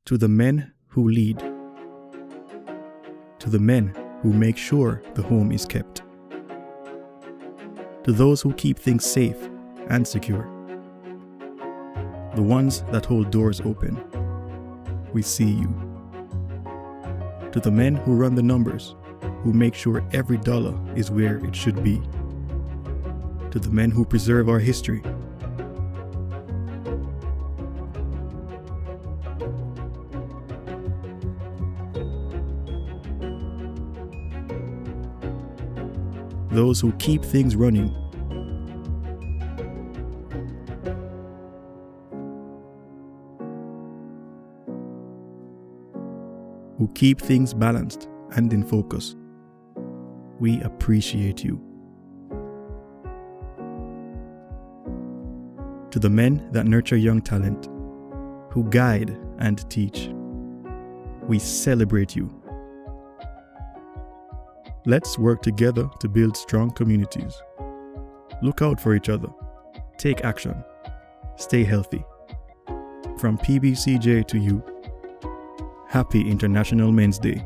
To the men who lead. To the men who make sure the home is kept. To those who keep things safe and secure. The ones that hold doors open. We see you. To the men who run the numbers, who make sure every dollar is where it should be. To the men who preserve our history. Those who keep things running. Who keep things balanced and in focus. We appreciate you. To the men that nurture young talent, who guide and teach, we celebrate you. Let's work together to build strong communities. Look out for each other. Take action. Stay healthy. From PBCJ to you, Happy International Men's Day.